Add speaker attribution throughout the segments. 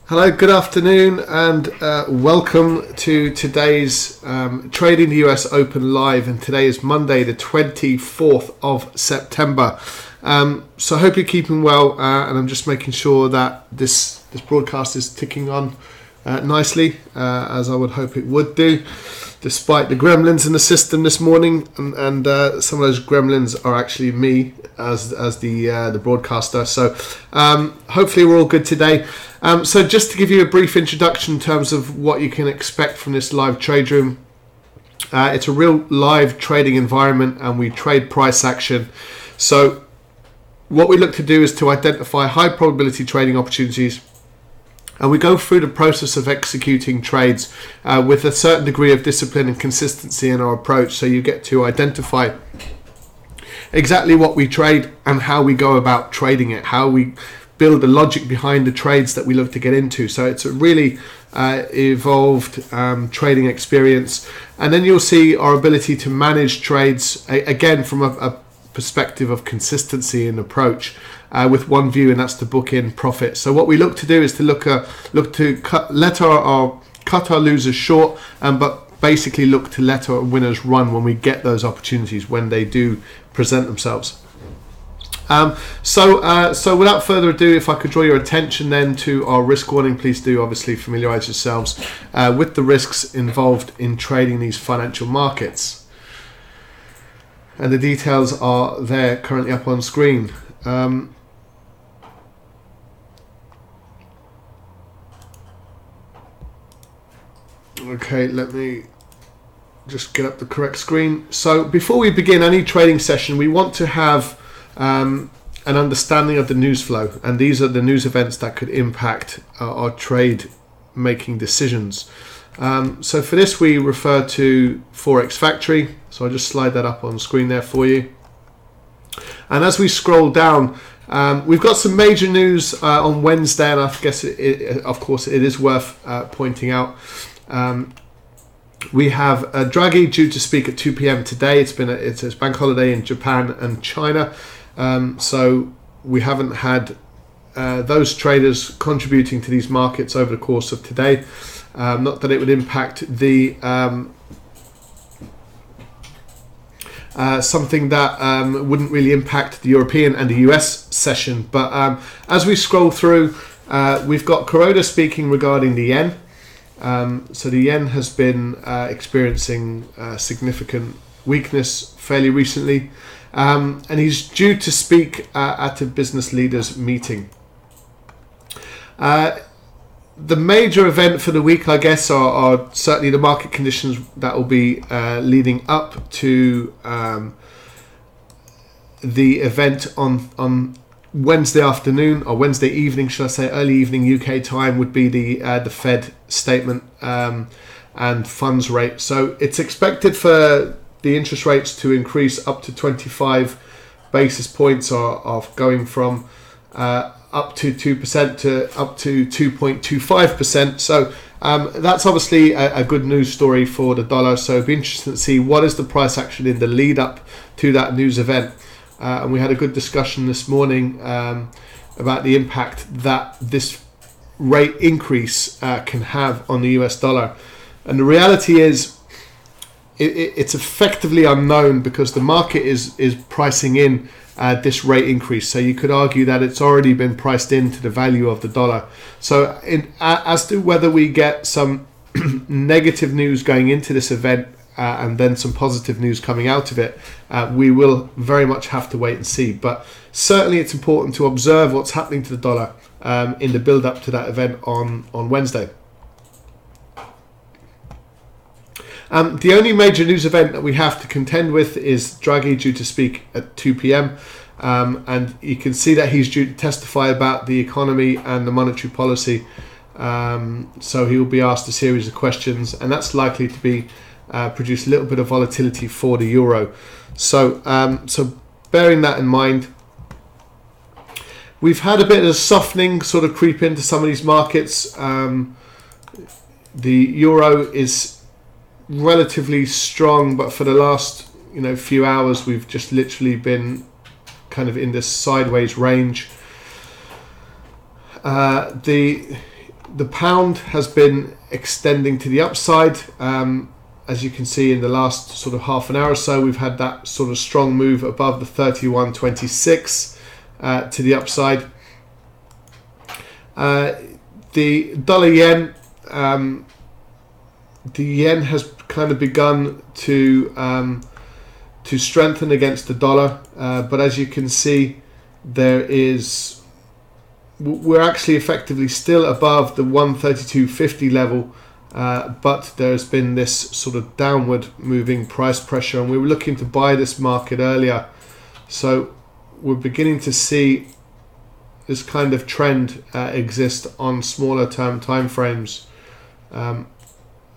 Speaker 1: Hello, good afternoon, and welcome to today's Trading the US Open Live. And today is Monday, the 24th of September. So I hope you're keeping well, and I'm just making sure that this broadcast is ticking on nicely, as I would hope it would do, despite the gremlins in the system this morning. And some of those gremlins are actually me as the broadcaster. So hopefully we're all good today. So just to give you a brief introduction in terms of what you can expect from this live trade room. It's a real live trading environment, and we trade price action. So what we look to do is to identify high probability trading opportunities, and we go through the process of executing trades with a certain degree of discipline and consistency in our approach. So you get to identify exactly what we trade and how we go about trading it, how we build the logic behind the trades that we look to get into. So it's a really evolved trading experience. And then you'll see our ability to manage trades, again, from a perspective of consistency in approach, with one view, and that's to book in profit. So what we look to do is to look to cut our losers short, but basically look to let our winners run when we get those opportunities, when they do present themselves. So without further ado, if I could draw your attention then to our risk warning. Please do obviously familiarize yourselves with the risks involved in trading these financial markets. And the details are there currently up on screen. Okay, let me just get up the correct screen. So before we begin any trading session, we want to have an understanding of the news flow, and these are the news events that could impact our trade making decisions. So for this we refer to Forex Factory, so I'll just slide that up on screen there for you. And as we scroll down, we've got some major news on Wednesday, and I guess of course it is worth pointing out. We have Draghi due to speak at 2 p.m. today. It's a bank holiday in Japan and China. So we haven't had those traders contributing to these markets over the course of today. Not that it would impact the something that wouldn't really impact the European and the US session. But as we scroll through, we've got Kuroda speaking regarding the yen. So the yen has been experiencing significant weakness fairly recently. And he's due to speak at a business leaders meeting. The major event for the week, I guess, are certainly the market conditions that will be leading up to the event on Wednesday afternoon, or Wednesday evening, should I say, early evening UK time, would be the Fed statement and funds rate. So it's expected for the interest rates to increase up to 25 basis points, of going from up to 2% to up to 2.25%. So that's obviously a good news story for the dollar. So it'd be interesting to see what is the price action in the lead up to that news event. And we had a good discussion this morning about the impact that this rate increase can have on the US dollar. And the reality is, it's effectively unknown, because the market is pricing in this rate increase. So you could argue that it's already been priced into the value of the dollar. So as to whether we get some negative news going into this event and then some positive news coming out of it, we will very much have to wait and see. But certainly it's important to observe what's happening to the dollar in the build up to that event on Wednesday. The only major news event that we have to contend with is Draghi due to speak at 2 p.m. And you can see that he's due to testify about the economy and the monetary policy. So he will be asked a series of questions, and that's likely to be produce a little bit of volatility for the euro. So bearing that in mind, we've had a bit of softening sort of creep into some of these markets. The euro is relatively strong, but for the last few hours we've just literally been kind of in this sideways range. The the pound has been extending to the upside. As you can see in the last sort of half an hour or so, we've had that sort of strong move above the 31.26 to the upside. The dollar yen, the yen has kind of begun to strengthen against the dollar, but as you can see, we're actually effectively still above the 132.50 level, but there's been this sort of downward moving price pressure, and we were looking to buy this market earlier, so we're beginning to see this kind of trend exist on smaller term time frames, and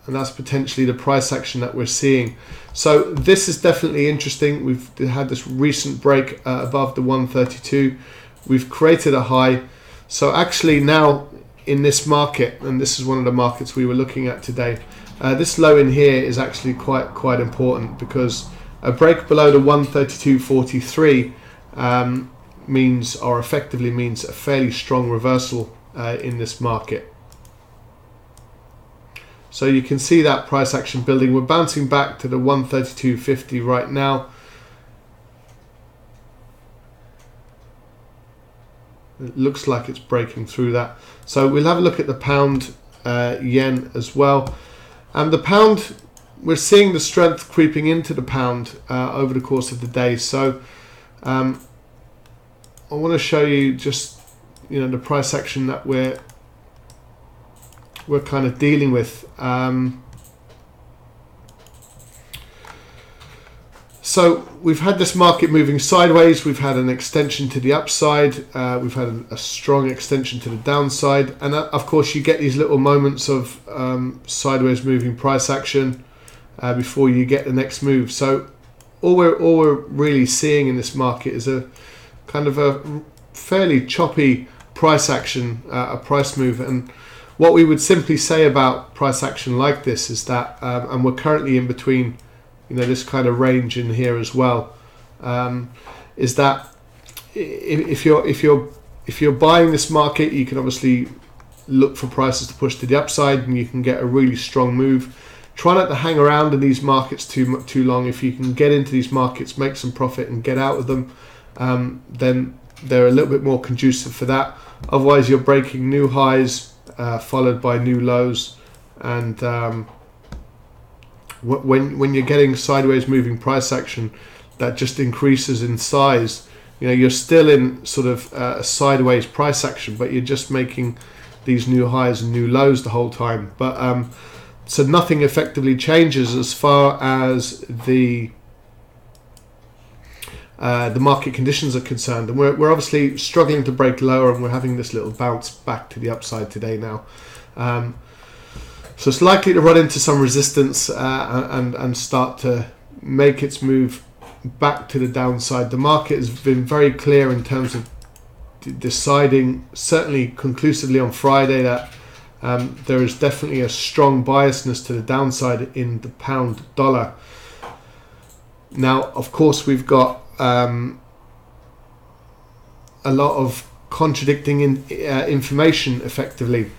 Speaker 1: that's potentially the price action that we're seeing. So this is definitely interesting. We've had this recent break above the 132. We've created a high. So actually now in this market, and this is one of the markets we were looking at today, this low in here is actually quite important, because a break below the 132.43 means, or effectively means, a fairly strong reversal in this market. So you can see that price action building. We're bouncing back to the 132.50 right now. It looks like it's breaking through that. So we'll have a look at the pound yen as well. And the pound, we're seeing the strength creeping into the pound over the course of the day. So I want to show you just, the price action that we're kind of dealing with. So we've had this market moving sideways. We've had an extension to the upside. We've had a strong extension to the downside, and of course you get these little moments of sideways moving price action before you get the next move. So all we're really seeing in this market is a kind of a fairly choppy price action, a price move. And what we would simply say about price action like this is that, and we're currently in between, this kind of range in here as well, is that if you're buying this market, you can obviously look for prices to push to the upside, and you can get a really strong move. Try not to hang around in these markets too long. If you can get into these markets, make some profit and get out of them, then they're a little bit more conducive for that. Otherwise, you're breaking new highs followed by new lows, and when you're getting sideways moving price action that just increases in size, you're still in sort of a sideways price action, but you're just making these new highs and new lows the whole time. But so nothing effectively changes as far as the market conditions are concerned, and we're obviously struggling to break lower, and we're having this little bounce back to the upside today now. So it's likely to run into some resistance and start to make its move back to the downside. The market has been very clear in terms of deciding, certainly conclusively on Friday, that there is definitely a strong biasness to the downside in the pound dollar. Now, of course, we've got a lot of contradicting information effectively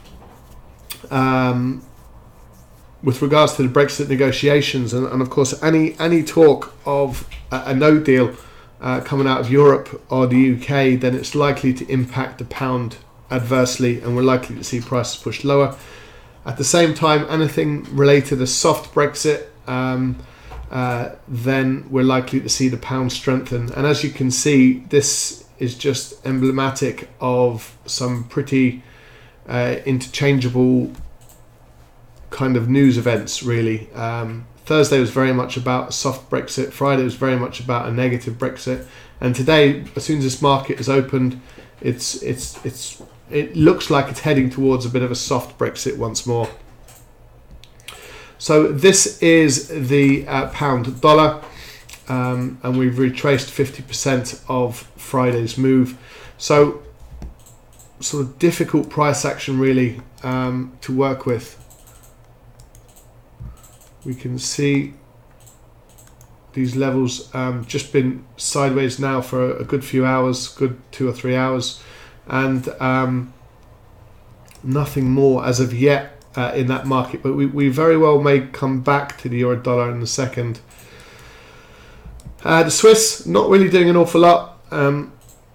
Speaker 1: with regards to the Brexit negotiations, and of course any talk of a no deal coming out of Europe or the UK, then it's likely to impact the pound adversely, and we're likely to see prices pushed lower. At the same time, anything related to soft Brexit, then we're likely to see the pound strengthen. And as you can see, this is just emblematic of some pretty interchangeable kind of news events, really. Thursday was very much about a soft Brexit. Friday was very much about a negative Brexit. And today, as soon as this market is opened, it looks like it's heading towards a bit of a soft Brexit once more. So this is the pound dollar, and we've retraced 50% of Friday's move. So sort of difficult price action really to work with. We can see these levels just been sideways now for a good few hours, good 2 or 3 hours, and nothing more as of yet in that market, but we very well may come back to the euro dollar in a second. The Swiss not really doing an awful lot,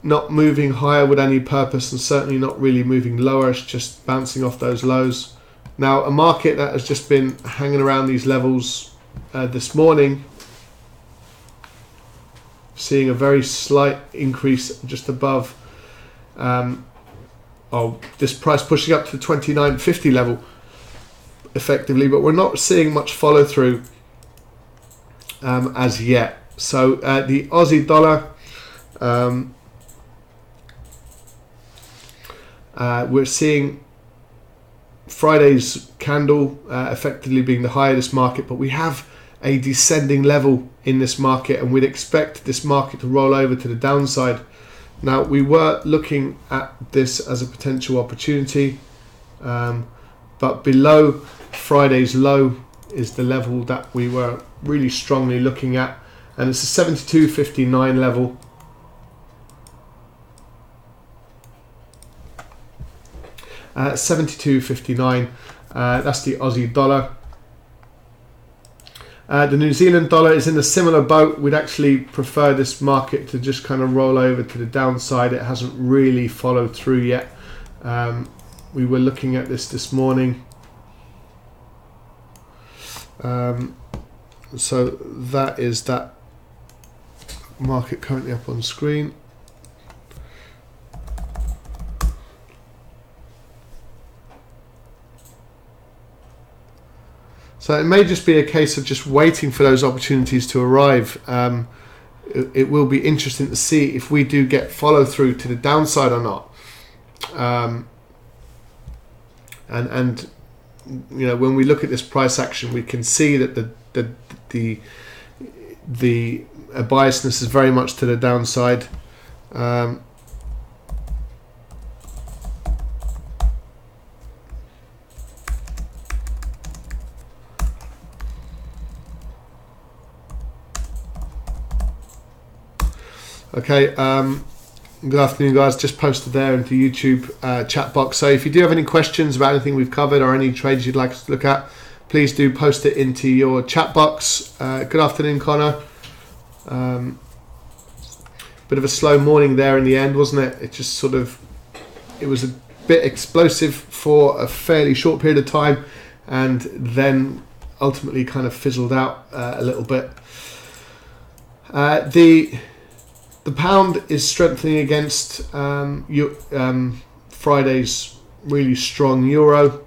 Speaker 1: not moving higher with any purpose, and certainly not really moving lower. It's just bouncing off those lows. Now, a market that has just been hanging around these levels this morning, seeing a very slight increase just above this price pushing up to the 29.50 level effectively, but we're not seeing much follow through as yet. So the Aussie dollar, we're seeing Friday's candle effectively being the high of this market, but we have a descending level in this market, and we'd expect this market to roll over to the downside. Now, we were looking at this as a potential opportunity, but below Friday's low is the level that we were really strongly looking at, and it's a 72.59 level. $72.59, that's the Aussie dollar. The New Zealand dollar is in a similar boat. We'd actually prefer this market to just kind of roll over to the downside. It hasn't really followed through yet. We were looking at this morning. So that is that market currently up on screen. So it may just be a case of just waiting for those opportunities to arrive. It will be interesting to see if we do get follow through to the downside or not. And you know, when we look at this price action, we can see that the biasness is very much to the downside. Okay, good afternoon, guys. Just posted there into YouTube chat box. So if you do have any questions about anything we've covered or any trades you'd like us to look at, please do post it into your chat box. Good afternoon, Connor. Bit of a slow morning there in the end, wasn't it? It just sort of, it was a bit explosive for a fairly short period of time, and then ultimately kind of fizzled out a little bit. The pound is strengthening against Friday's really strong euro.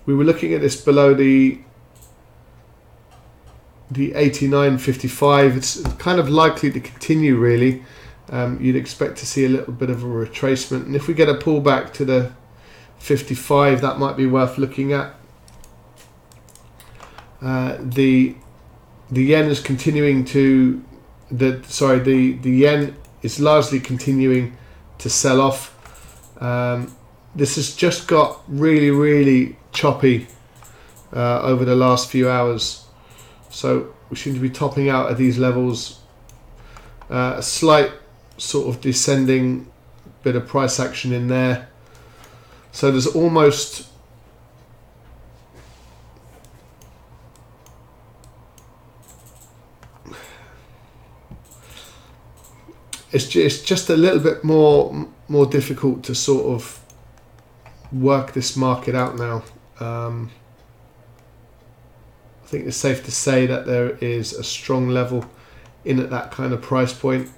Speaker 1: We were looking at this below the 89.55. It's kind of likely to continue, really. You'd expect to see a little bit of a retracement, and if we get a pullback to the 55, that might be worth looking at. The yen is continuing to the yen is largely continuing to sell off. This has just got really choppy over the last few hours, so we seem to be topping out at these levels. A slight sort of descending bit of price action in there, so there's almost it's just a little bit more difficult to sort of work this market out now. I think it's safe to say that there is a strong level in at that kind of price point.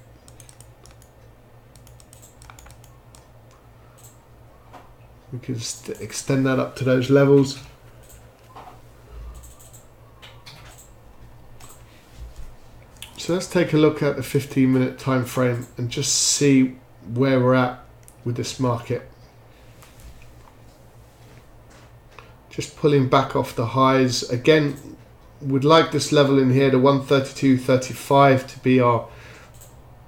Speaker 1: We can extend that up to those levels. So let's take a look at the 15-minute time frame and just see where we're at with this market. Just pulling back off the highs. Again, would like this level in here, the 132.35, to be our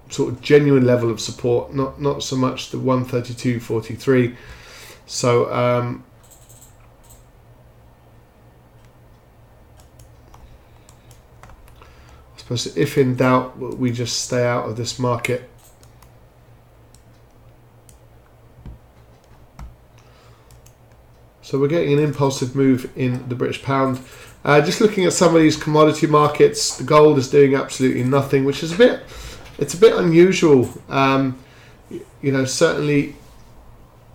Speaker 1: sort of genuine level of support, not so much the 132.43. So if in doubt, we just stay out of this market. So we're getting an impulsive move in the British pound. Just looking at some of these commodity markets, the gold is doing absolutely nothing, which is it's a bit unusual. Certainly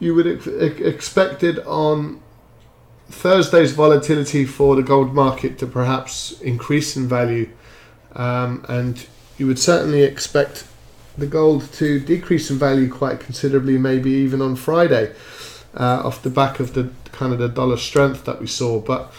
Speaker 1: you would expect it on Thursday's volatility for the gold market to perhaps increase in value, and you would certainly expect the gold to decrease in value quite considerably, maybe even on Friday, off the back of the kind of the dollar strength that we saw. But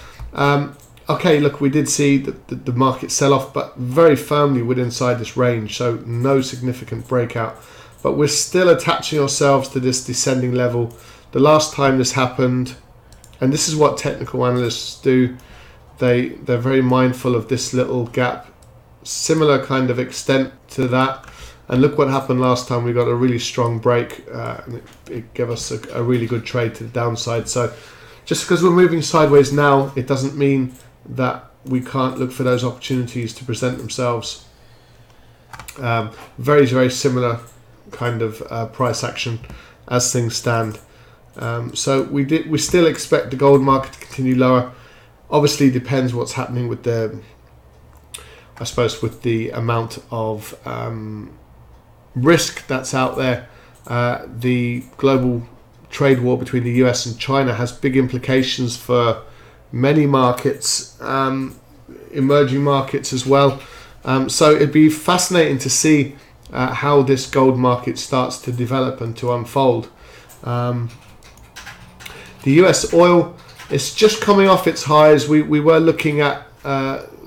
Speaker 1: okay, look, we did see the market sell off, but very firmly within inside this range, so no significant breakout. But we're still attaching ourselves to this descending level. The last time this happened, and this is what technical analysts do, they're very mindful of this little gap, similar kind of extent to that. And look what happened last time. We got a really strong break, and it gave us a really good trade to the downside. So just because we're moving sideways now, it doesn't mean that we can't look for those opportunities to present themselves. Very, very similar kind of price action as things stand. So we still expect the gold market to continue lower. Obviously depends what's happening with the amount of risk that's out there. The global trade war between the US and China has big implications for many markets, emerging markets as well. So it'd be fascinating to see how this gold market starts to develop and to unfold. The US oil is just coming off its highs. We were looking at,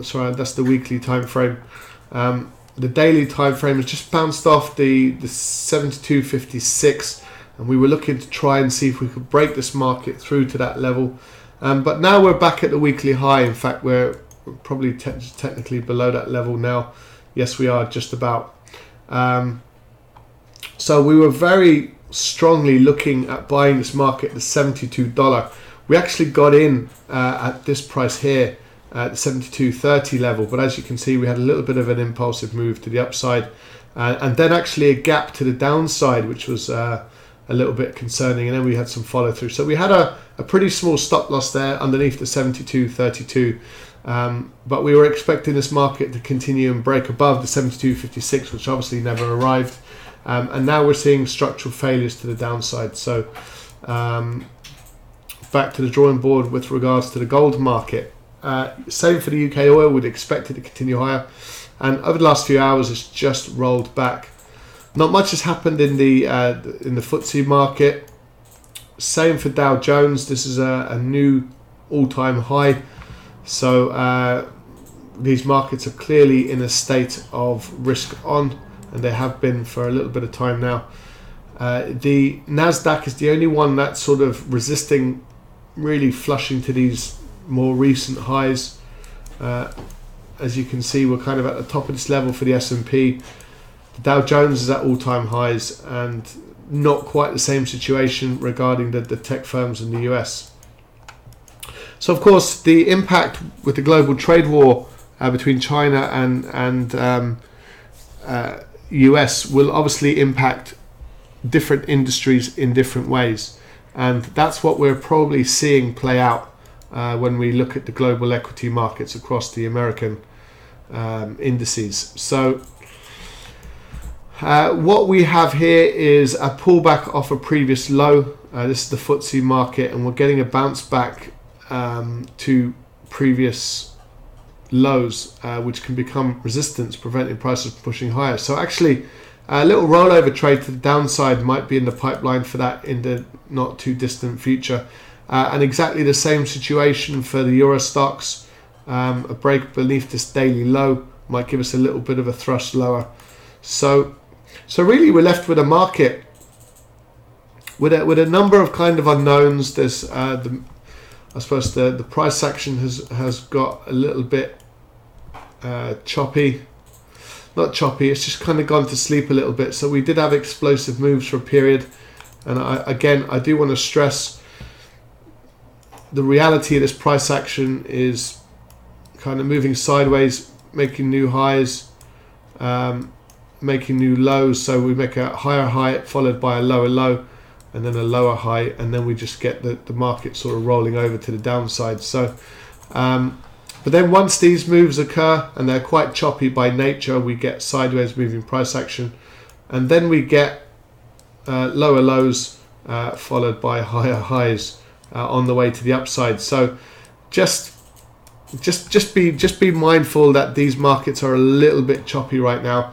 Speaker 1: sorry, that's the weekly time frame. The daily time frame has just bounced off the 72.56, and we were looking to try and see if we could break this market through to that level. But now we're back at the weekly high. In fact, we're probably technically below that level now. Yes, we are just about. So we were very strongly looking at buying this market at the $72. We actually got in at this price here at the 72.30 level, but as you can see, we had a little bit of an impulsive move to the upside, and then actually a gap to the downside, which was a little bit concerning, and then we had some follow through. So we had a pretty small stop loss there underneath the 72.32, but we were expecting this market to continue and break above the 72.56, which obviously never arrived, and now we're seeing structural failures to the downside. So back to the drawing board with regards to the gold market. Same for the UK oil, we'd expect it to continue higher, and over the last few hours it's just rolled back. Not much has happened in the FTSE market. Same for Dow Jones. This is a new all-time high. So these markets are clearly in a state of risk on, and they have been for a little bit of time now. The Nasdaq is the only one that's sort of resisting, really flushing to these more recent highs. As you can see, we're kind of at the top of this level for the S&P. The Dow Jones is at all-time highs, and not quite the same situation regarding the tech firms in the US. So of course the impact with the global trade war between China and US will obviously impact different industries in different ways, and that's what we're probably seeing play out when we look at the global equity markets across the American indices. So what we have here is a pullback off a previous low. This is the FTSE market, and we're getting a bounce back to previous lows, which can become resistance, preventing prices from pushing higher. So actually a little rollover trade to the downside might be in the pipeline for that in the not too distant future. And exactly the same situation for the Euro stocks. A break beneath this daily low might give us a little bit of a thrust lower. So really we're left with a market with a number of kind of unknowns. There's I suppose the price action has got a little bit choppy. Not choppy, it's just kind of gone to sleep a little bit. So we did have explosive moves for a period, and I do want to stress the reality of this price action is kind of moving sideways, making new highs, making new lows. So we make a higher high followed by a lower low, and then a lower high, and then we just get the market sort of rolling over to the downside. So but then once these moves occur, and they're quite choppy by nature, we get sideways moving price action, and then we get lower lows followed by higher highs on the way to the upside. So just be mindful that these markets are a little bit choppy right now.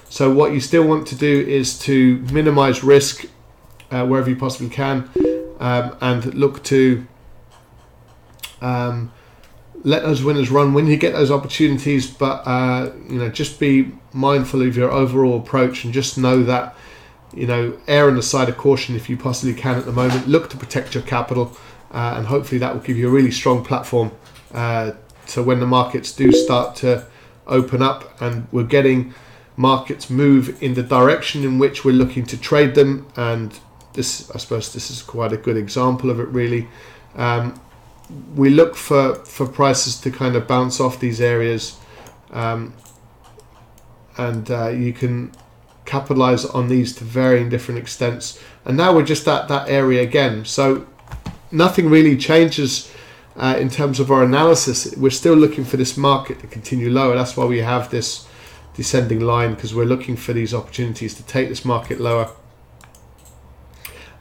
Speaker 1: So what you still want to do is to minimize risk wherever you possibly can, and look to let those winners run when you get those opportunities. But just be mindful of your overall approach, and just know that err on the side of caution if you possibly can at the moment. Look to protect your capital, and hopefully that will give you a really strong platform so when the markets do start to open up and we're getting markets move in the direction in which we're looking to trade them. And this, I suppose this is quite a good example of it really. We look for prices to kind of bounce off these areas, and you can capitalize on these to varying different extents. And now we're just at that area again, so nothing really changes in terms of our analysis. We're still looking for this market to continue lower. That's why we have this descending line, because we're looking for these opportunities to take this market lower,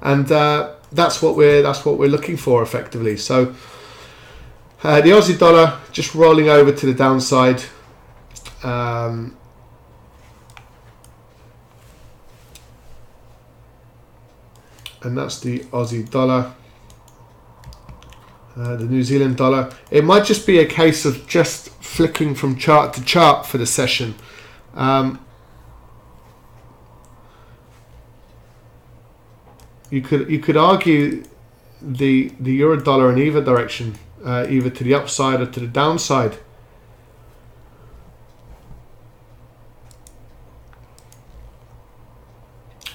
Speaker 1: and that's what we're looking for effectively. So the Aussie dollar just rolling over to the downside, and that's the Aussie dollar. The New Zealand dollar, it might just be a case of just flicking from chart to chart for the session. You could argue the euro dollar in either direction, either to the upside or to the downside.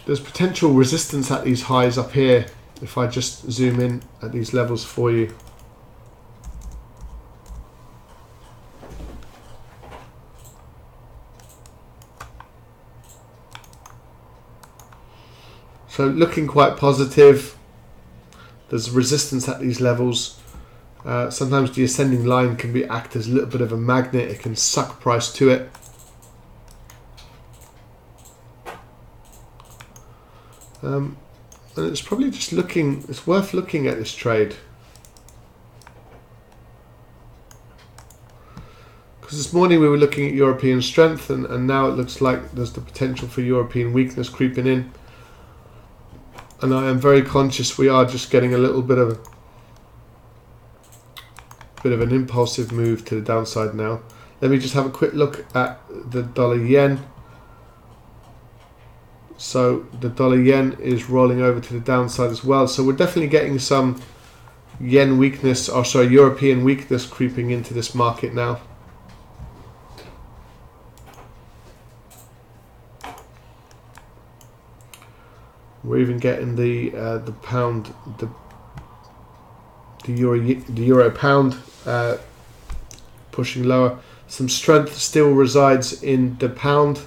Speaker 1: There's potential resistance at these highs up here if I just zoom in at these levels for you. So looking quite positive. There's resistance at these levels. Sometimes the ascending line can act as a little bit of a magnet. It can suck price to it. And it's probably just it's worth looking at this trade. Because this morning we were looking at European strength, and now it looks like there's the potential for European weakness creeping in. And I am very conscious we are just getting a little bit of an impulsive move to the downside now. Let me just have a quick look at the dollar yen. So the dollar yen is rolling over to the downside as well. So we're definitely getting some yen weakness, or sorry, European weakness creeping into this market now. We're even getting the pound, the euro pound pushing lower. Some strength still resides in the pound.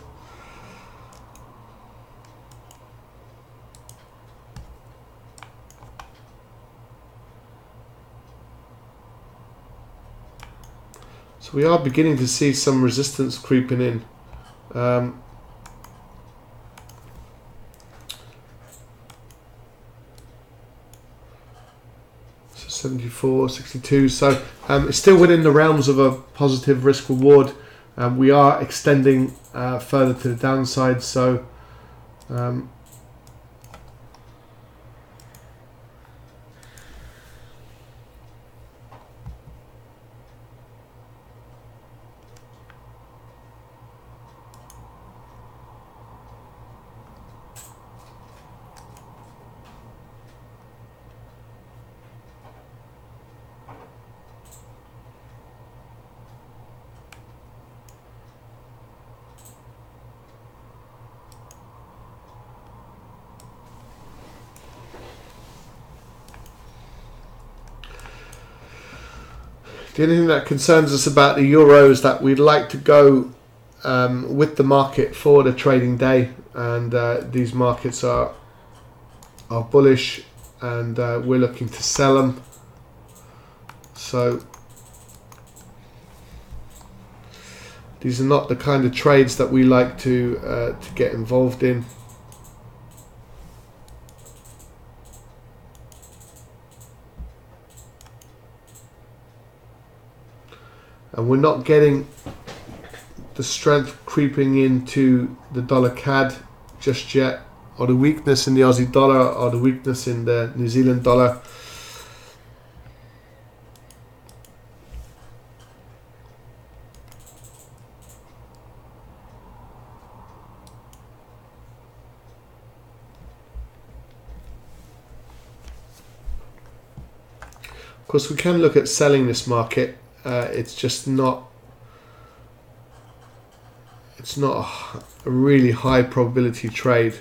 Speaker 1: So we are beginning to see some resistance creeping in. 74, 62. So it's still within the realms of a positive risk reward. We are extending further to the downside. So the only thing that concerns us about the euro is that we'd like to go with the market for the trading day, and these markets are are bullish, and we're looking to sell them. So these are not the kind of trades that we like to get involved in. And we're not getting the strength creeping into the dollar CAD just yet, or the weakness in the Aussie dollar, or the weakness in the New Zealand dollar. Of course, we can look at selling this market. It's just not. It's not a really high probability trade.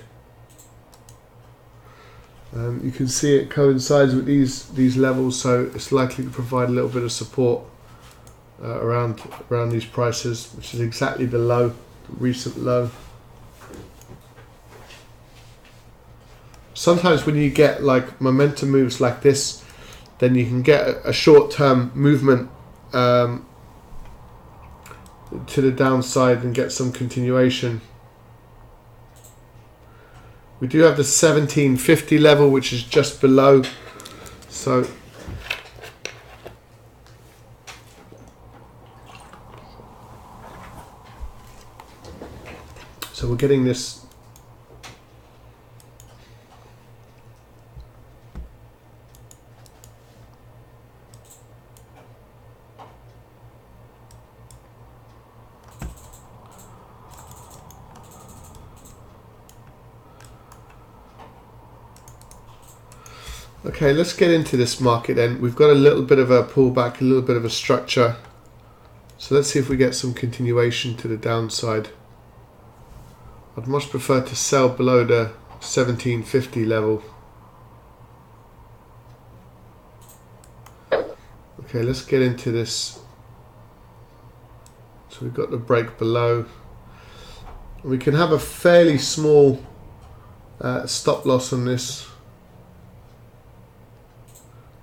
Speaker 1: You can see it coincides with these levels, so it's likely to provide a little bit of support around these prices, which is exactly the low, the recent low. Sometimes when you get like momentum moves like this, then you can get a short-term movement to the downside and get some continuation. We do have the 1750 level, which is just below. So we're getting this. Okay, let's get into this market then. We've got a little bit of a pullback, a little bit of a structure. So let's see if we get some continuation to the downside. I'd much prefer to sell below the 1750 level. Okay, let's get into this. So we've got the break below. We can have a fairly small stop loss on this.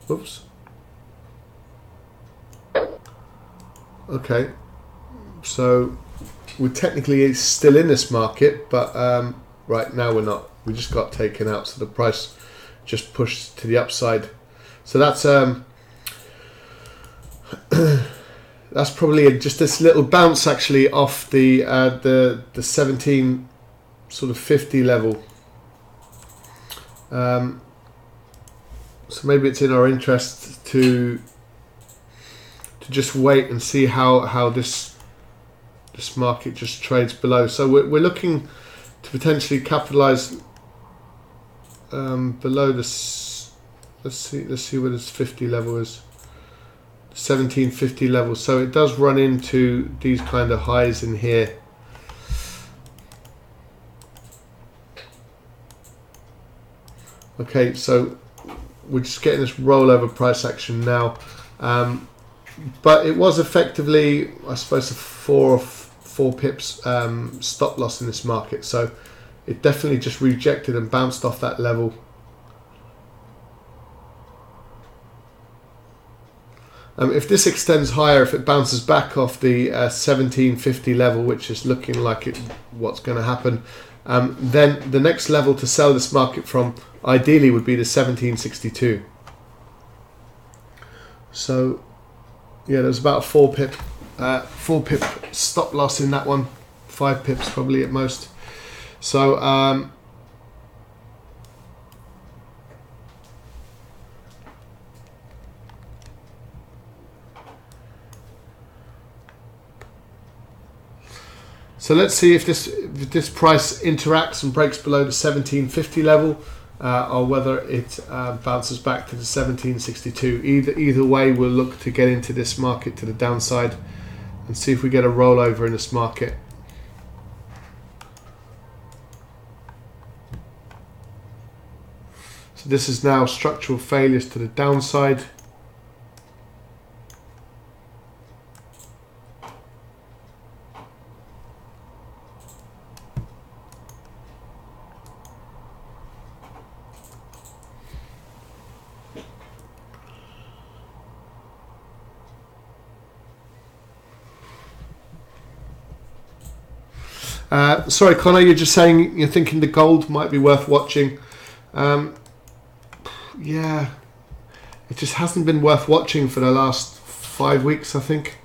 Speaker 1: Oops. Okay, so we're technically still in this market, but right now we're not. We just got taken out, so the price just pushed to the upside. So that's that's probably just this little bounce actually off the 17 sort of 50 level. So maybe it's in our interest to just wait and see how this market just trades below. So we're looking to potentially capitalize below this. Let's see where this 50 level is. 1750 level. So it does run into these kind of highs in here. Okay, so we're just getting this rollover price action now, but it was effectively, I suppose, a four pips stop loss in this market. So it definitely just rejected and bounced off that level. If this extends higher, if it bounces back off the 1750 level, which is looking like what's going to happen, then the next level to sell this market from ideally would be the 1762. So yeah, there's about a 4 pip stop loss in that one, 5 pips probably at most. So so let's see if this price interacts and breaks below the 1750 level, or whether it bounces back to the 1762. Either way, we'll look to get into this market to the downside and see if we get a rollover in this market. So this is now structural failures to the downside. Sorry, Connor, you're just saying you're thinking the gold might be worth watching. Yeah, it just hasn't been worth watching for the last 5 weeks, I think.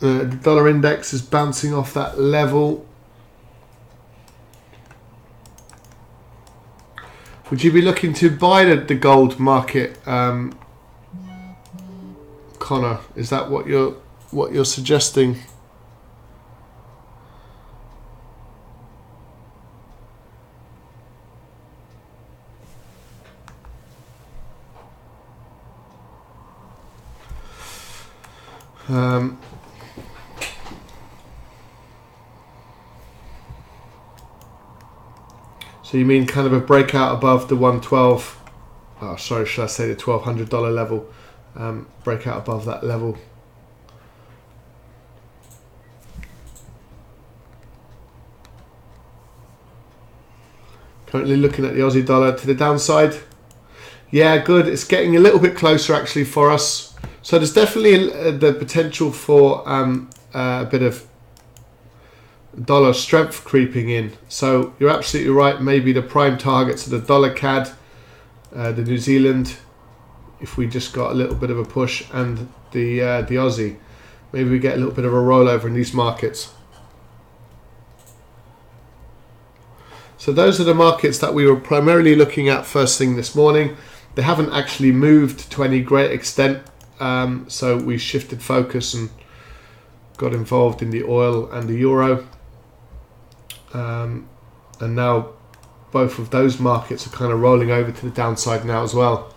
Speaker 1: The dollar index is bouncing off that level. Would you be looking to buy the gold market, Connor? Is that what you're suggesting? So you mean kind of a breakout above the 112? Oh, sorry, should I say the $1,200 level? Breakout above that level. Currently looking at the Aussie dollar to the downside. Yeah, good. It's getting a little bit closer actually for us. So there's definitely the potential for a bit of dollar strength creeping in. So you're absolutely right. Maybe the prime targets are the dollar CAD, the New Zealand, if we just got a little bit of a push, and the Aussie. Maybe we get a little bit of a rollover in these markets. So those are the markets that we were primarily looking at first thing this morning. They haven't actually moved to any great extent, so we shifted focus and got involved in the oil and the euro. And now both of those markets are kind of rolling over to the downside now as well.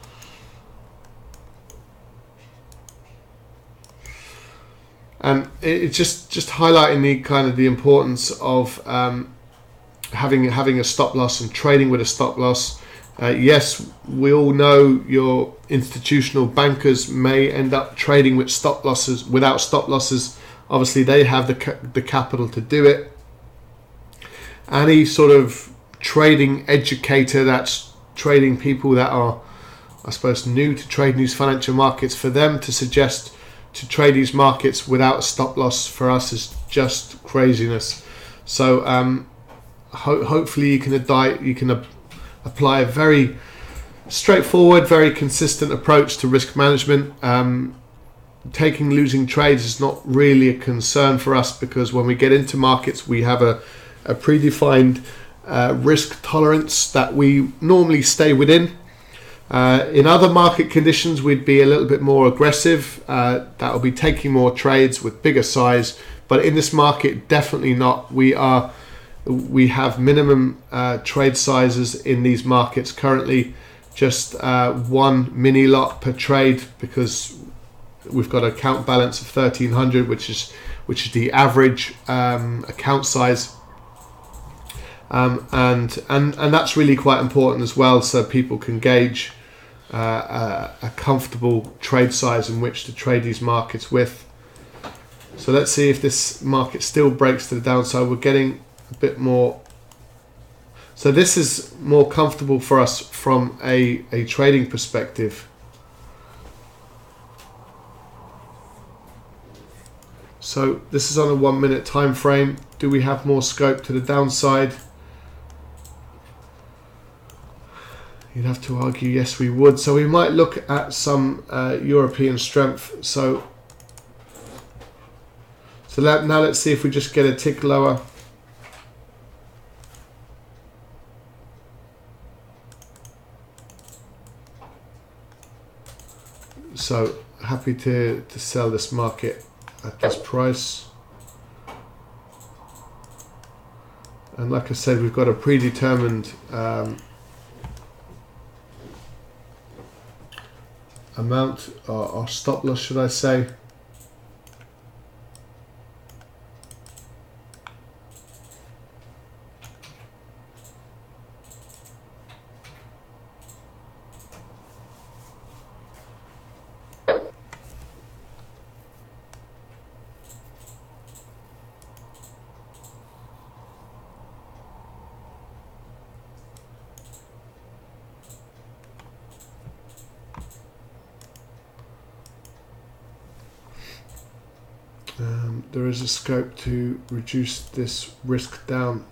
Speaker 1: And it's just highlighting the kind of the importance of having a stop loss and trading with a stop loss. Yes, we all know your institutional bankers may end up trading with stop losses, without stop losses. Obviously, they have the capital to do it. Any sort of trading educator that's trading people that are, I suppose, new to trading these financial markets, for them to suggest to trade these markets without a stop loss for us is just craziness. So hopefully you can apply a very straightforward, very consistent approach to risk management. Taking losing trades is not really a concern for us, because when we get into markets we have a predefined risk tolerance that we normally stay within. In other market conditions we'd be a little bit more aggressive. That will be taking more trades with bigger size, but in this market definitely not. We have minimum trade sizes in these markets currently, just one mini lot per trade, because we've got an account balance of 1,300, which is the average account size, and that's really quite important as well, so people can gauge a comfortable trade size in which to trade these markets with. So let's see if this market still breaks to the downside. We're getting a bit more. So this is more comfortable for us from a trading perspective. So this is on a 1 minute time frame. Do we have more scope to the downside? You'd have to argue yes we would. So we might look at some European strength. So now let's see if we just get a tick lower. So happy to sell this market at this price. And like I said, we've got a predetermined amount, or stop loss should I say. there is a scope to reduce this risk down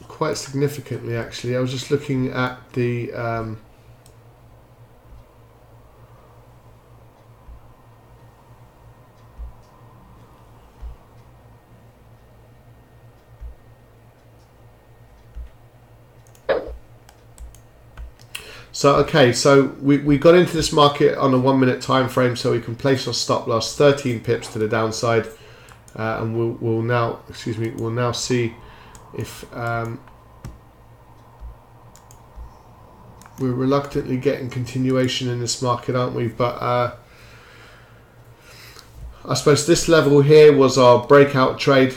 Speaker 1: quite significantly, actually. I was just looking at the so we got into this market on a 1 minute time frame, so we can place our stop loss 13 pips to the downside, and we'll now see if we're reluctantly getting continuation in this market, aren't we? But I suppose this level here was our breakout trade.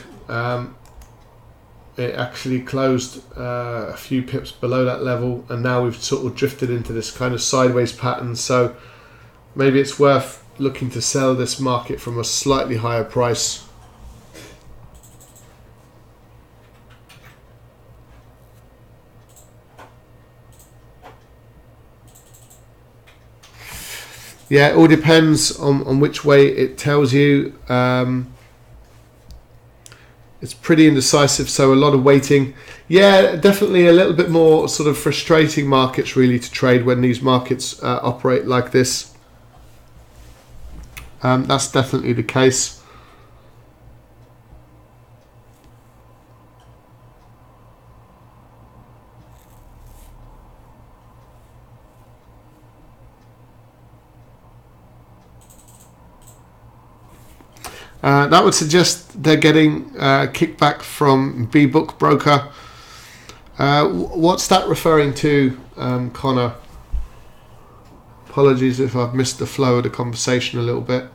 Speaker 1: It actually closed a few pips below that level, and now we've sort of drifted into this kind of sideways pattern. So maybe it's worth looking to sell this market from a slightly higher price. Yeah, it all depends on which way it tells you. It's pretty indecisive, so a lot of waiting. Yeah, definitely a little bit more sort of frustrating markets really to trade when these markets operate like this. That's definitely the case. That would suggest they're getting kickback from B-Book Broker. What's that referring to, Connor? Apologies if I've missed the flow of the conversation a little bit.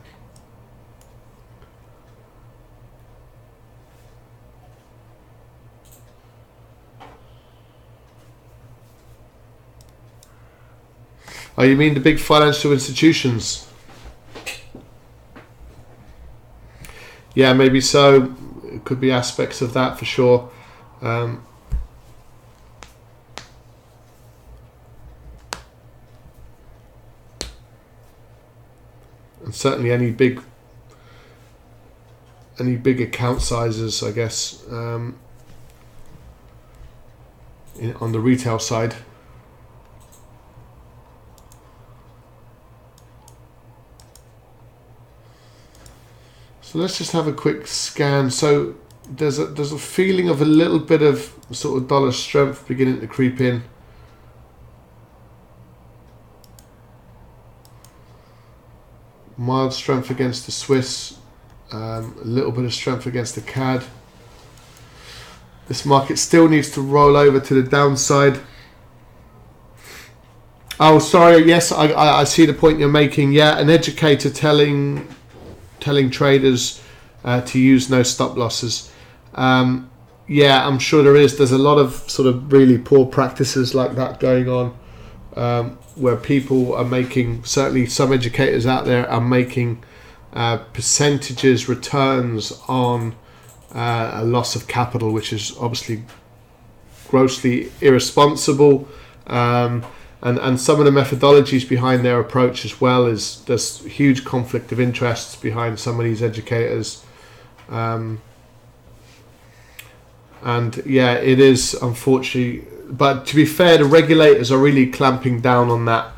Speaker 1: Oh, you mean the big financial institutions? Yeah, maybe so. It could be aspects of that for sure. And certainly any big account sizes, I guess, on the retail side. So let's just have a quick scan. So there's a feeling of a little bit of sort of dollar strength beginning to creep in. Mild strength against the Swiss, a little bit of strength against the CAD. This market still needs to roll over to the downside. Oh, sorry. Yes, I see the point you're making. Yeah, an educator telling traders to use no stop losses. Yeah, I'm sure there is. There's a lot of sort of really poor practices like that going on, where people are making, certainly some educators out there are making percentages returns on a loss of capital, which is obviously grossly irresponsible. And some of the methodologies behind their approach as well is there's huge conflict of interests behind some of these educators. And yeah, it is unfortunately, but to be fair, the regulators are really clamping down on that.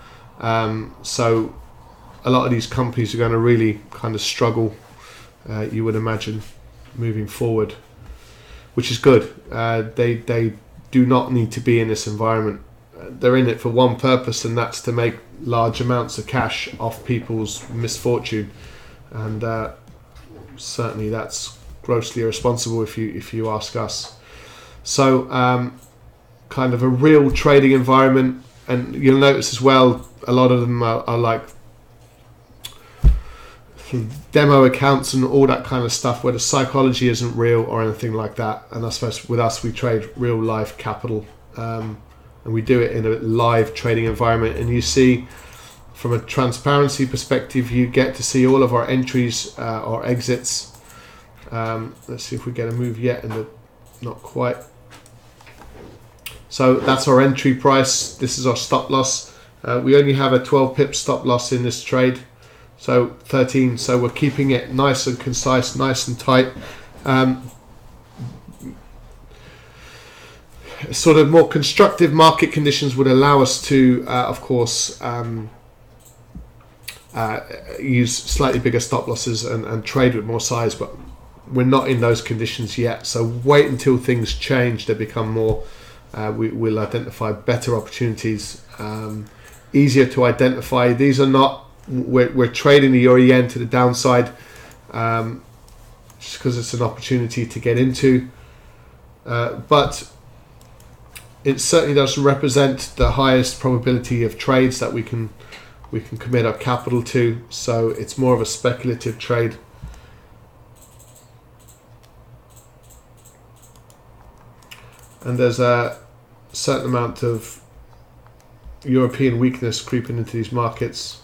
Speaker 1: So a lot of these companies are going to really kind of struggle, you would imagine, moving forward, which is good. They do not need to be in this environment. They're in it for one purpose, and that's to make large amounts of cash off people's misfortune, and certainly that's grossly irresponsible if you ask us. So kind of a real trading environment, and you'll notice as well a lot of them are like demo accounts and all that kind of stuff where the psychology isn't real or anything like that. And I suppose with us we trade real life capital, and we do it in a live trading environment, and you see from a transparency perspective you get to see all of our entries or exits. Let's see if we get a move yet, and not quite. So that's our entry price. This is our stop loss. We only have a 12 pip stop loss in this trade, So 13. So we're keeping it nice and concise, nice and tight. Sort of more constructive market conditions would allow us to, of course, use slightly bigger stop losses and trade with more size, but we're not in those conditions yet. So wait until things change. They become more, we'll identify better opportunities, easier to identify. These are not, we're trading the euro yen to the downside, just because it's an opportunity to get into, but it certainly doesn't represent the highest probability of trades that we can commit our capital to. So it's more of a speculative trade. And there's a certain amount of European weakness creeping into these markets.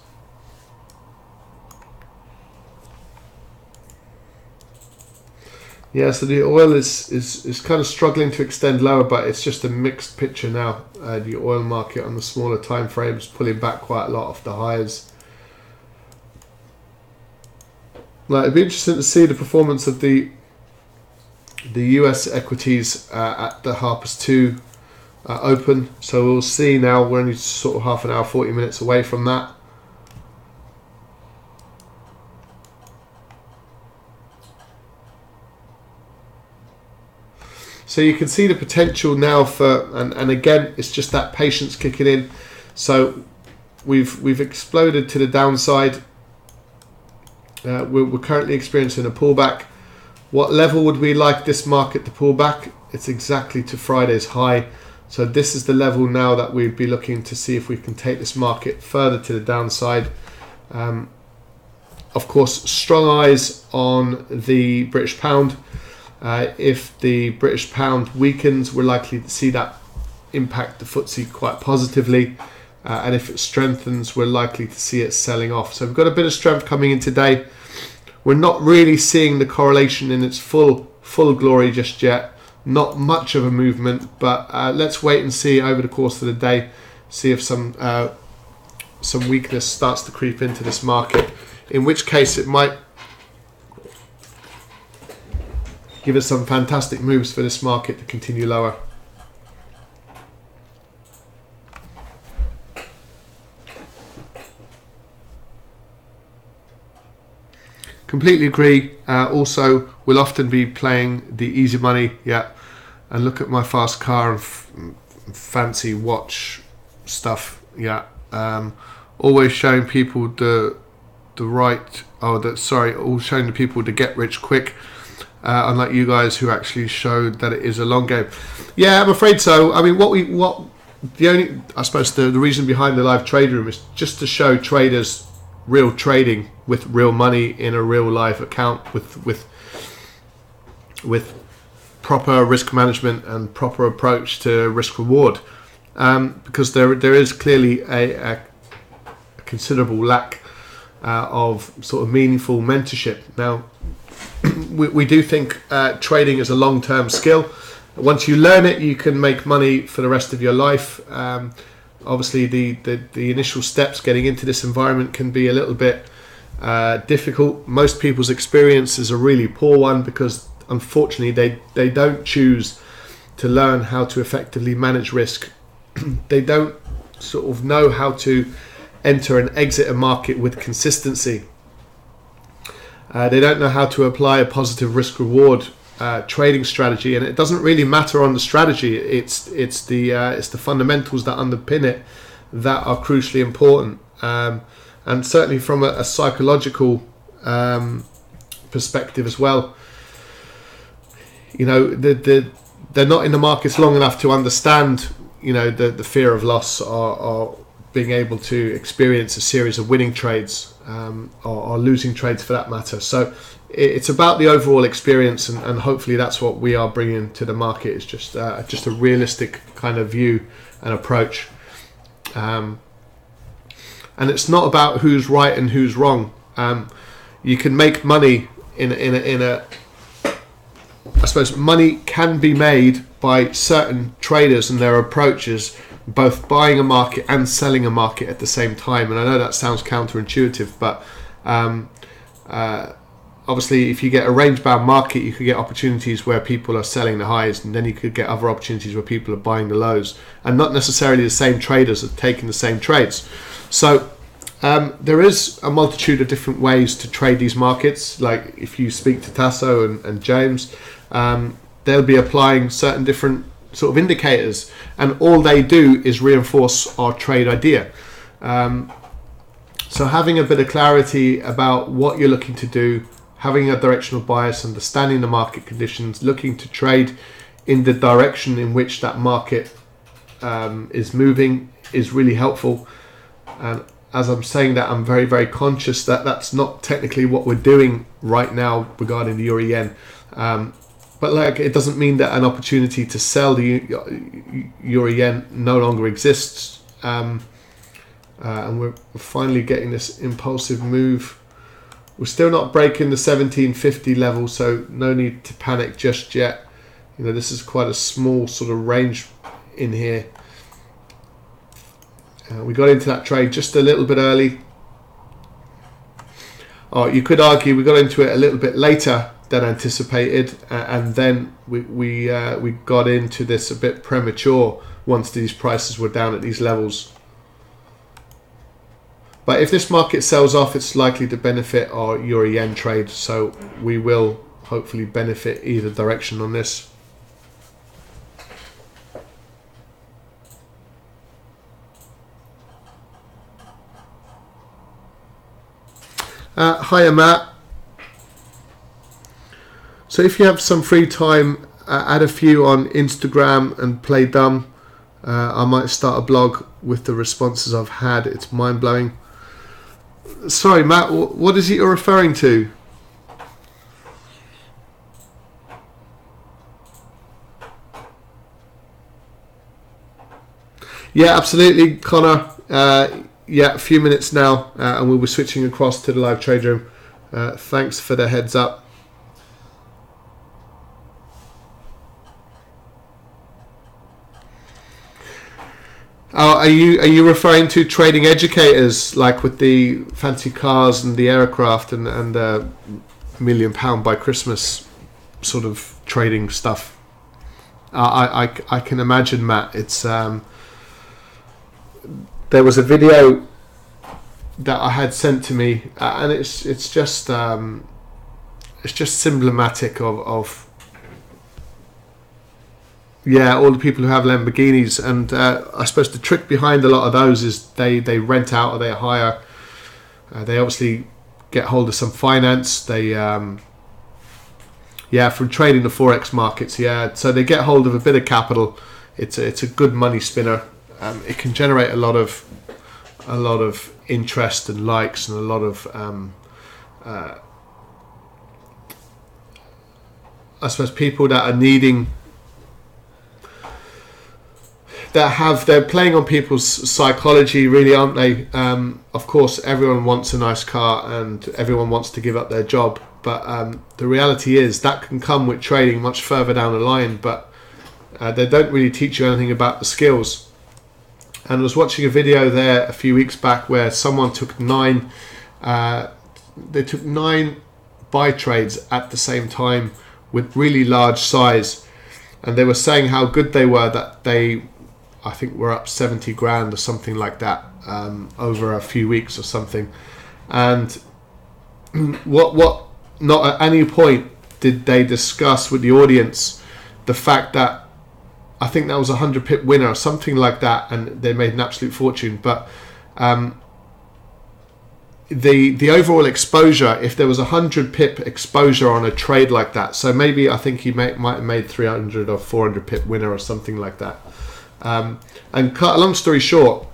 Speaker 1: Yeah, so the oil is kind of struggling to extend lower, but it's just a mixed picture now. The oil market on the smaller time frames pulling back quite a lot off the highs. Like, it'd be interesting to see the performance of the US equities at the Harper's 2 open. So we'll see now. We're only sort of half an hour, 40 minutes away from that. So you can see the potential now for, and again, it's just that patience kicking in. So we've exploded to the downside. We're currently experiencing a pullback. What level would we like this market to pull back? It's exactly to Friday's high. So this is the level now that we'd be looking to see if we can take this market further to the downside. Of course, strong eyes on the British pound. If the British pound weakens, we're likely to see that impact the FTSE quite positively. And if it strengthens, we're likely to see it selling off. So we've got a bit of strength coming in today. We're not really seeing the correlation in its full glory just yet. Not much of a movement, but let's wait and see over the course of the day. See if some weakness starts to creep into this market. In which case, it might give us some fantastic moves for this market to continue lower. Completely agree. Also, we'll often be playing the easy money, and look at my fast car and fancy watch stuff, always showing people all showing the people to get rich quick. Unlike you guys who actually showed that it is a long game. Yeah, I'm afraid so. I mean, the reason behind the live trade room is just to show traders real trading with real money in a real live account with proper risk management and proper approach to risk reward, because there is clearly a considerable lack of sort of meaningful mentorship. Now, we do think trading is a long-term skill. Once you learn it, you can make money for the rest of your life. Obviously, the initial steps getting into this environment can be a little bit difficult. Most people's experience is a really poor one because, unfortunately, they don't choose to learn how to effectively manage risk. They don't sort of know how to enter and exit a market with consistency. They don't know how to apply a positive risk-reward trading strategy, and it doesn't really matter on the strategy. It's the fundamentals that underpin it that are crucially important, and certainly from a psychological perspective as well. You know, they're not in the markets long enough to understand, you know, the fear of loss or being able to experience a series of winning trades or losing trades for that matter. So it's about the overall experience, and hopefully that's what we are bringing to the market, is just a realistic kind of view and approach. And it's not about who's right and who's wrong. You can make money in a I suppose money can be made by certain traders and their approaches, both buying a market and selling a market at the same time. And I know that sounds counterintuitive, but Obviously, if you get a range-bound market, you could get opportunities where people are selling the highs, and then you could get other opportunities where people are buying the lows, and not necessarily the same traders are taking the same trades. So there is a multitude of different ways to trade these markets. Like if you speak to Tasso and James, they'll be applying certain different sort of indicators, and all they do is reinforce our trade idea. So having a bit of clarity about what you're looking to do, having a directional bias, understanding the market conditions, looking to trade in the direction in which that market is moving is really helpful. And as I'm saying that, I'm very, very conscious that that's not technically what we're doing right now regarding the Euro Yen. But like, it doesn't mean that an opportunity to sell the Euro Yen no longer exists. And we're finally getting this impulsive move. We're still not breaking the 1750 level, so no need to panic just yet. You know, this is quite a small sort of range in here. We got into that trade just a little bit early. Oh, you could argue we got into it a little bit later than anticipated, and then we got into this a bit premature once these prices were down at these levels. But if this market sells off, it's likely to benefit our Euro Yen trade, so we will hopefully benefit either direction on this. Hiya Matt. So if you have some free time, add a few on Instagram and play dumb. I might start a blog with the responses I've had. It's mind-blowing. Sorry Matt, what is it you're referring to? Yeah, absolutely, Connor. Yeah, a few minutes now, and we'll be switching across to the live trade room. Thanks for the heads up. Are you referring to trading educators, like with the fancy cars and the aircraft and £1 million by Christmas sort of trading stuff? I can imagine, Matt. It's there was a video that I had sent to me, and it's just symptomatic of yeah, all the people who have Lamborghinis, and I suppose the trick behind a lot of those is they rent out or they hire. They obviously get hold of some finance. They yeah, from trading the forex markets. Yeah, so they get hold of a bit of capital. It's a good money spinner. It can generate a lot of interest and likes and a lot of I suppose people that are needing. They're playing on people's psychology, really, aren't they? Of course, everyone wants a nice car and everyone wants to give up their job, but the reality is that can come with trading much further down the line, but they don't really teach you anything about the skills. And I was watching a video there a few weeks back where someone took 9 buy trades at the same time with really large size, and they were saying how good they were, that they, I think, we're up 70 grand or something like that over a few weeks or something. And what not at any point did they discuss with the audience the fact that I think that was a 100 pip winner or something like that, and they made an absolute fortune. But the overall exposure, if there was a 100 pip exposure on a trade like that, so maybe I think he might have made 300 or 400 pip winner or something like that. And cut a long story short,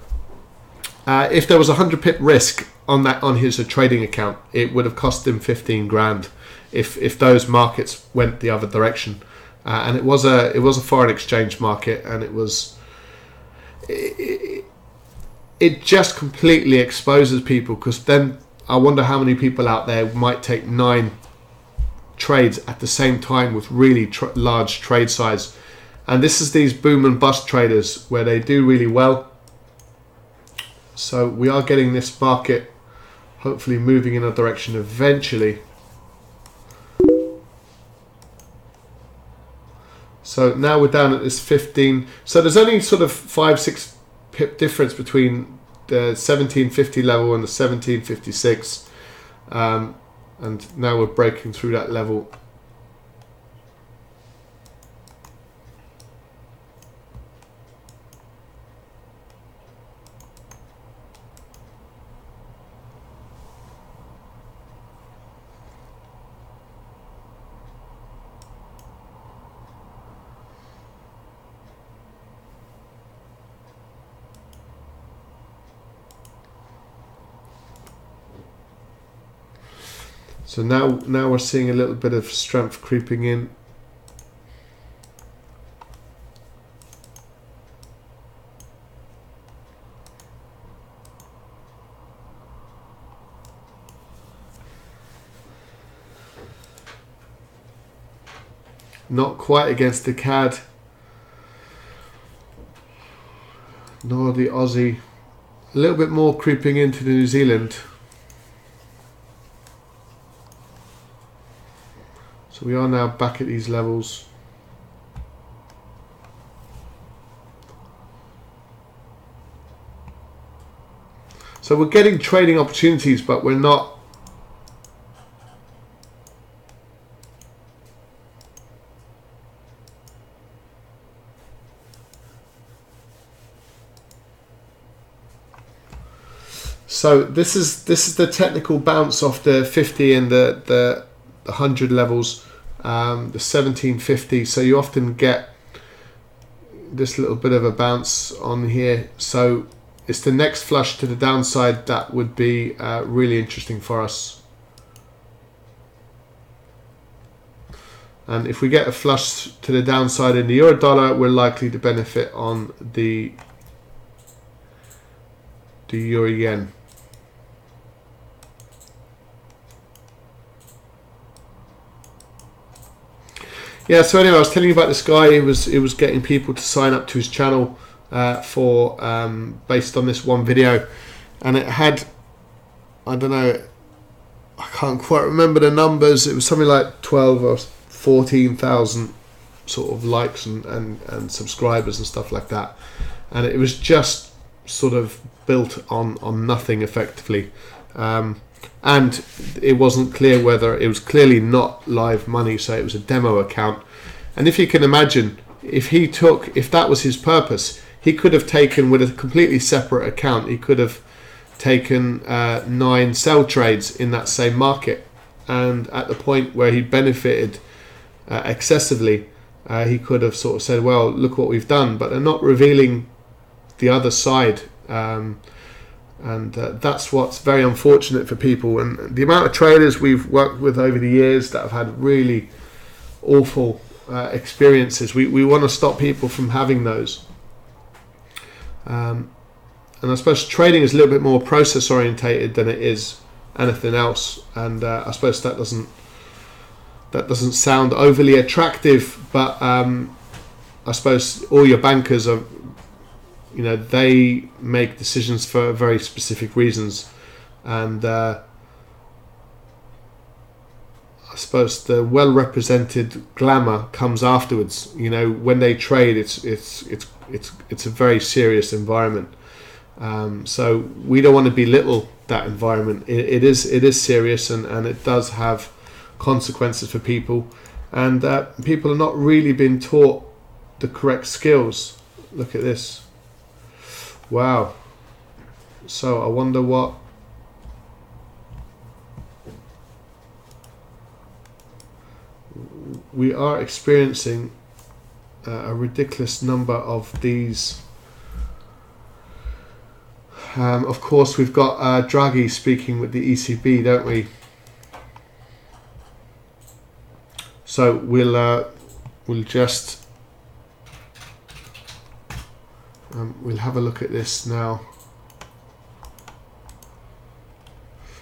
Speaker 1: if there was a 100 pip risk on his trading account, it would have cost him 15 grand if those markets went the other direction. And it was a foreign exchange market, and it just completely exposes people, because then I wonder how many people out there might take 9 trades at the same time with really large trade size. And this is these boom and bust traders where they do really well. So we are getting this market hopefully moving in a direction eventually. So now we're down at this 15. So there's only sort of 5-6 pip difference between the 1750 level and the 1756, and now we're breaking through that level. So now we're seeing a little bit of strength creeping in. Not quite against the CAD, nor the Aussie. A little bit more creeping into the New Zealand. So we are now back at these levels. So we're getting trading opportunities, but we're not. So this is the technical bounce off the 50 and the 100 levels, the 1750. So you often get this little bit of a bounce on here. So it's the next flush to the downside that would be really interesting for us. And if we get a flush to the downside in the euro dollar, we're likely to benefit on the euro yen. Yeah, so anyway, I was telling you about this guy. He was getting people to sign up to his channel for based on this one video, and it had, I don't know, I can't quite remember the numbers. It was something like 12 or 14,000 sort of likes and subscribers and stuff like that, and it was just sort of built on nothing effectively. And it wasn't clear whether it was clearly not live money, so it was a demo account. And if you can imagine, if that was his purpose, he could have taken, with a completely separate account, he could have taken 9 sell trades in that same market, and at the point where he benefited excessively, he could have sort of said, well, look what we've done, but they're not revealing the other side. And that's what's very unfortunate for people. And the amount of traders we've worked with over the years that have had really awful experiences, we want to stop people from having those. And I suppose trading is a little bit more process orientated than it is anything else. And I suppose that doesn't sound overly attractive, but I suppose all your bankers are, you know, they make decisions for very specific reasons, and I suppose the well-represented glamour comes afterwards. You know, when they trade, it's a very serious environment. So we don't want to belittle that environment. It is serious, and it does have consequences for people, and people are not really being taught the correct skills. Look at this. Wow. So I wonder what we are experiencing, a ridiculous number of these. Of course, we've got Draghi speaking with the ECB, don't we? So we'll just we'll have a look at this now.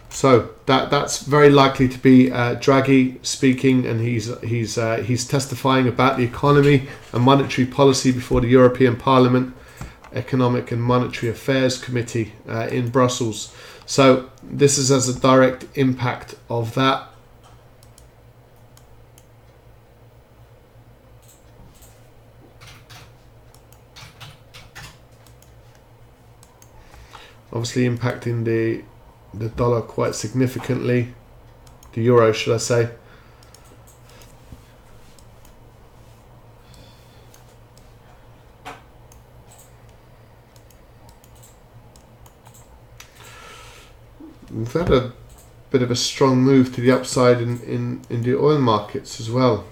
Speaker 1: So that's very likely to be Draghi speaking, and he's testifying about the economy and monetary policy before the European Parliament Economic and Monetary Affairs Committee in Brussels. So this is as a direct impact of that. Obviously impacting the dollar quite significantly, the euro should I say. We've had a bit of a strong move to the upside in the oil markets as well.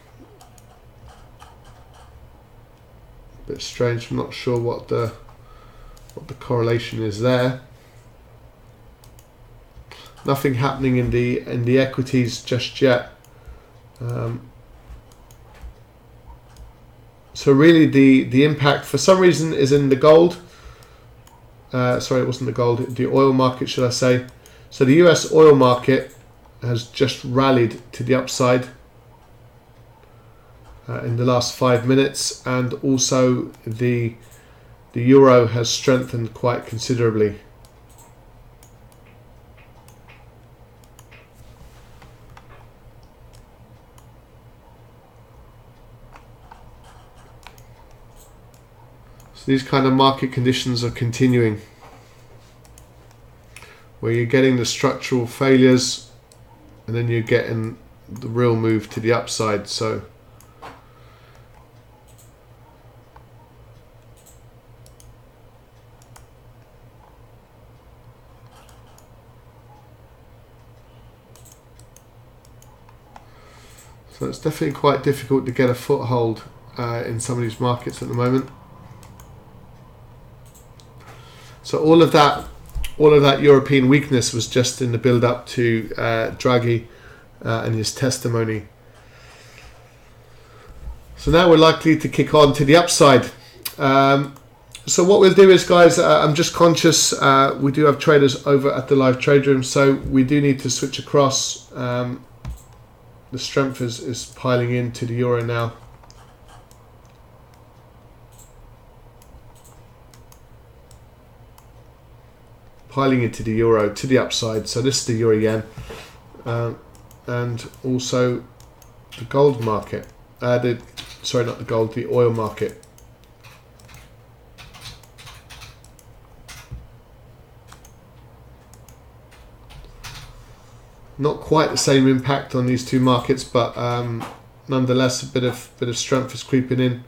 Speaker 1: A bit strange, I'm not sure what the correlation is there. Nothing happening in the equities just yet. So really the impact for some reason is in the gold. Sorry, it wasn't the gold, the oil market should I say. So the US oil market has just rallied to the upside in the last 5 minutes, and also the euro has strengthened quite considerably. So these kind of market conditions are continuing, where you're getting the structural failures and then you're getting the real move to the upside. So it's definitely quite difficult to get a foothold in some of these markets at the moment. So all of that European weakness was just in the build-up to Draghi and his testimony. So now we're likely to kick on to the upside. So what we'll do is, guys, I'm just conscious we do have traders over at the live trade room, so we do need to switch across. The strength is piling into the euro now. Piling into the euro to the upside. So this is the euro yen, and also the gold market. Sorry, not the gold, the oil market. Not quite the same impact on these two markets, but nonetheless a bit of strength is creeping in.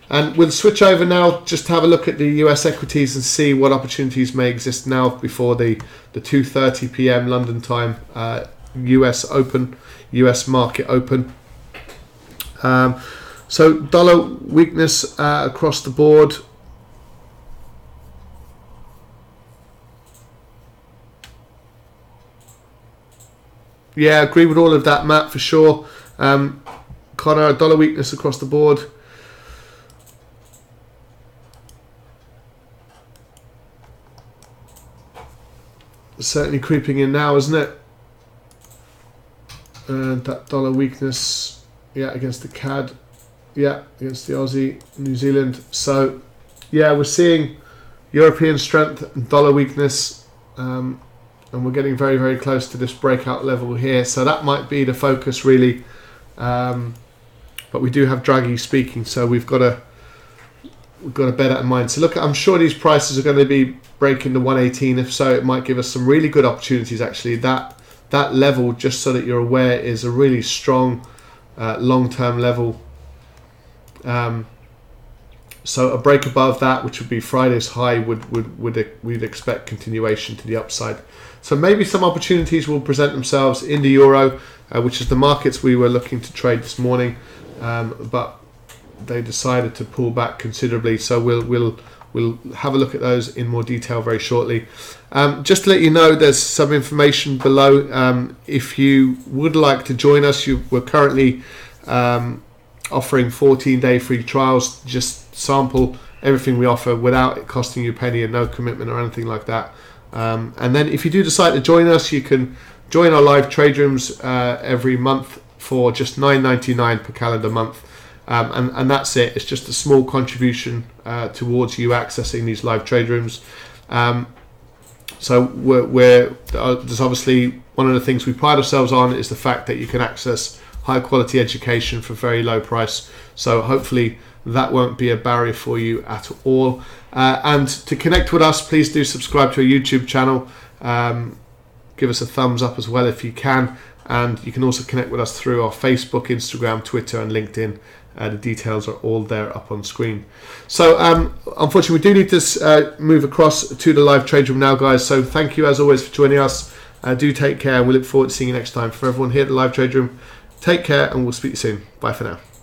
Speaker 1: And we'll switch over now just to have a look at the US equities and see what opportunities may exist now before the 2:30 p.m. London time US market open. So dollar weakness across the board. Yeah, agree with all of that, Matt, for sure. Connor, dollar weakness across the board. Certainly creeping in now, isn't it? And that dollar weakness, yeah, against the CAD, yeah, against the Aussie, New Zealand. So, yeah, we're seeing European strength and dollar weakness, and we're getting very, very close to this breakout level here. So that might be the focus, really. But we do have Draghi speaking, so we've got to bear that in mind. So look, I'm sure these prices are going to be breaking the 118. If so, it might give us some really good opportunities. Actually, that level, just so that you're aware, is a really strong long-term level. So a break above that, which would be Friday's high, we'd expect continuation to the upside. So maybe some opportunities will present themselves in the euro, which is the markets we were looking to trade this morning, but they decided to pull back considerably. So we'll have a look at those in more detail very shortly. Just to let you know, there's some information below. If you would like to join us, we're currently offering 14-day free trials. Just sample everything we offer without it costing you a penny and no commitment or anything like that. And then if you do decide to join us, you can join our live trade rooms every month for just $9.99 per calendar month. And that's it. It's just a small contribution towards you accessing these live trade rooms. So there's obviously one of the things we pride ourselves on is the fact that you can access high quality education for very low price. So hopefully that won't be a barrier for you at all. And to connect with us, please do subscribe to our YouTube channel. Give us a thumbs up as well if you can. And you can also connect with us through our Facebook, Instagram, Twitter and LinkedIn. The details are all there up on screen. So unfortunately, we do need to move across to the live trade room now, guys. So thank you as always for joining us. Do take care, and we look forward to seeing you next time. For everyone here at the Live Trade Room, take care, and we'll speak to you soon. Bye for now.